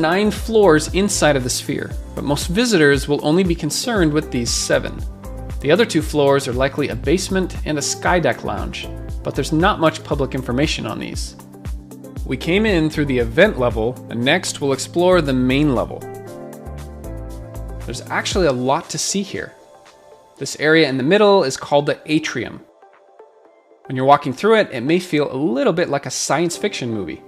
9 floors inside of the sphere, but most visitors will only be concerned with these 7. The other 2 floors are likely a basement and a skydeck lounge, but there's not much public information on these. We came in through the event level, and next we'll explore the main level. There's actually a lot to see here. This area in the middle is called the atrium. When you're walking through it, it may feel a little bit like a science fiction movie.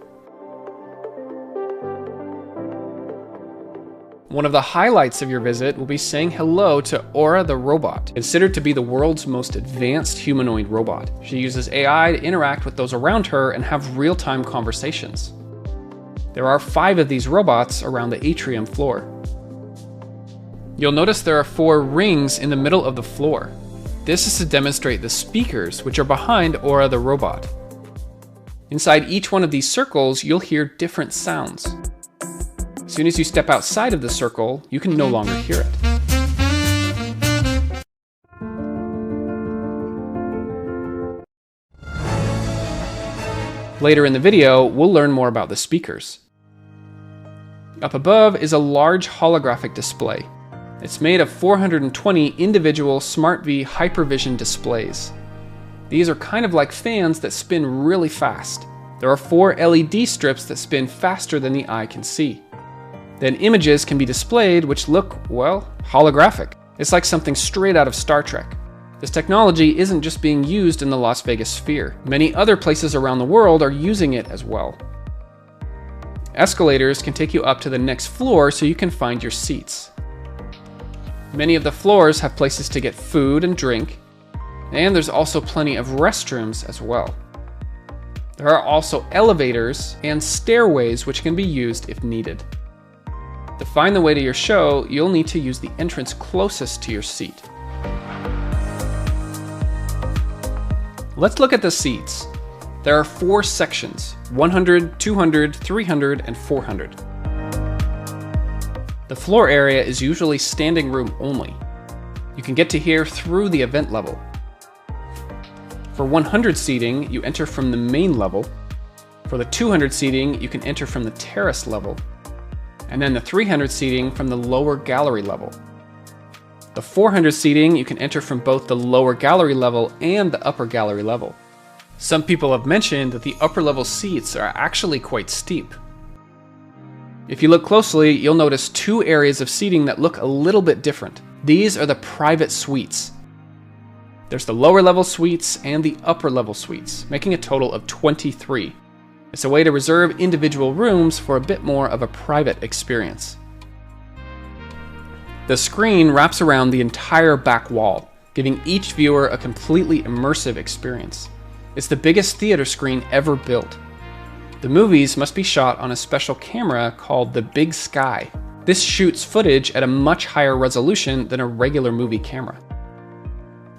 One of the highlights of your visit will be saying hello to Aura the robot, considered to be the world's most advanced humanoid robot. She uses AI to interact with those around her and have real-time conversations. There are 5 of these robots around the atrium floor. You'll notice there are 4 rings in the middle of the floor. This is to demonstrate the speakers, which are behind Aura the robot. Inside each one of these circles, you'll hear different sounds. As soon as you step outside of the circle, you can no longer hear it. Later in the video, we'll learn more about the speakers. Up above is a large holographic display. It's made of 420 individual SmartV Hypervision displays. These are kind of like fans that spin really fast. There are 4 LED strips that spin faster than the eye can see. Then images can be displayed which look, well, holographic. It's like something straight out of Star Trek. This technology isn't just being used in the Las Vegas Sphere. Many other places around the world are using it as well. Escalators can take you up to the next floor so you can find your seats. Many of the floors have places to get food and drink, and there's also plenty of restrooms as well. There are also elevators and stairways which can be used if needed. To find the way to your show, you'll need to use the entrance closest to your seat. Let's look at the seats. There are 4 sections: 100, 200, 300, and 400. The floor area is usually standing room only. You can get to here through the event level. For 100 seating, you enter from the main level. For the 200 seating, you can enter from the terrace level. And then the 300 seating from the lower gallery level. The 400 seating, you can enter from both the lower gallery level and the upper gallery level. Some people have mentioned that the upper level seats are actually quite steep. If you look closely, you'll notice 2 areas of seating that look a little bit different. These are the private suites. There's the lower level suites and the upper level suites, making a total of 23. It's a way to reserve individual rooms for a bit more of a private experience. The screen wraps around the entire back wall, giving each viewer a completely immersive experience. It's the biggest theater screen ever built. The movies must be shot on a special camera called the Big Sky. This shoots footage at a much higher resolution than a regular movie camera.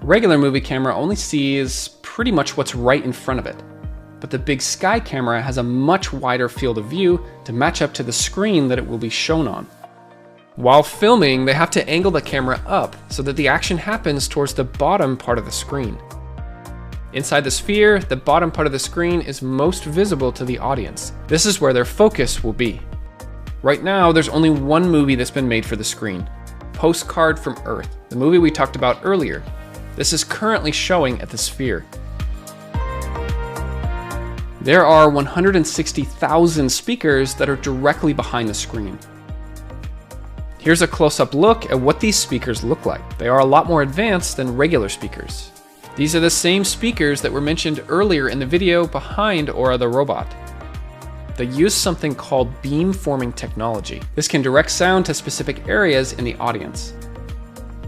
A regular movie camera only sees pretty much what's right in front of it, but the Big Sky camera has a much wider field of view to match up to the screen that it will be shown on. While filming, they have to angle the camera up so that the action happens towards the bottom part of the screen. Inside the sphere, the bottom part of the screen is most visible to the audience. This is where their focus will be. Right now, there's only one movie that's been made for the screen: Postcard from Earth, the movie we talked about earlier. This is currently showing at the Sphere. There are 160,000 speakers that are directly behind the screen. Here's a close-up look at what these speakers look like. They are a lot more advanced than regular speakers. These are the same speakers that were mentioned earlier in the video behind Aura the robot. They use something called beamforming technology. This can direct sound to specific areas in the audience.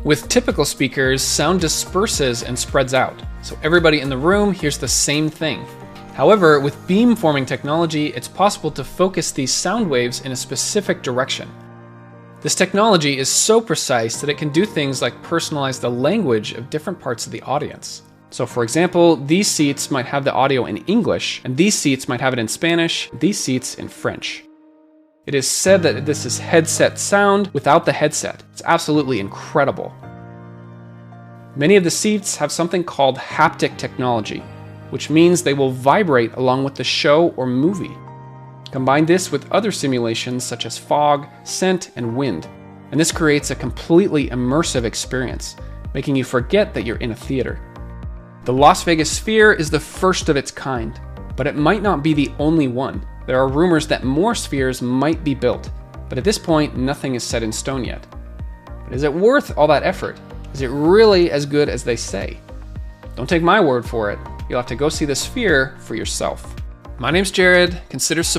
With typical speakers, sound disperses and spreads out, so everybody in the room hears the same thing. However, with beamforming technology, it's possible to focus these sound waves in a specific direction. This technology is so precise that it can do things like personalize the language of different parts of the audience. So for example, these seats might have the audio in English, and these seats might have it in Spanish, these seats in French. It is said that this is headset sound without the headset. It's absolutely incredible. Many of the seats have something called haptic technology, which means they will vibrate along with the show or movie. Combine this with other simulations such as fog, scent, and wind, and this creates a completely immersive experience, making you forget that you're in a theater. The Las Vegas Sphere is the first of its kind, but it might not be the only one. There are rumors that more spheres might be built, but at this point, nothing is set in stone yet. But is it worth all that effort? Is it really as good as they say? Don't take my word for it. You'll have to go see the Sphere for yourself. My name's Jared. Consider supporting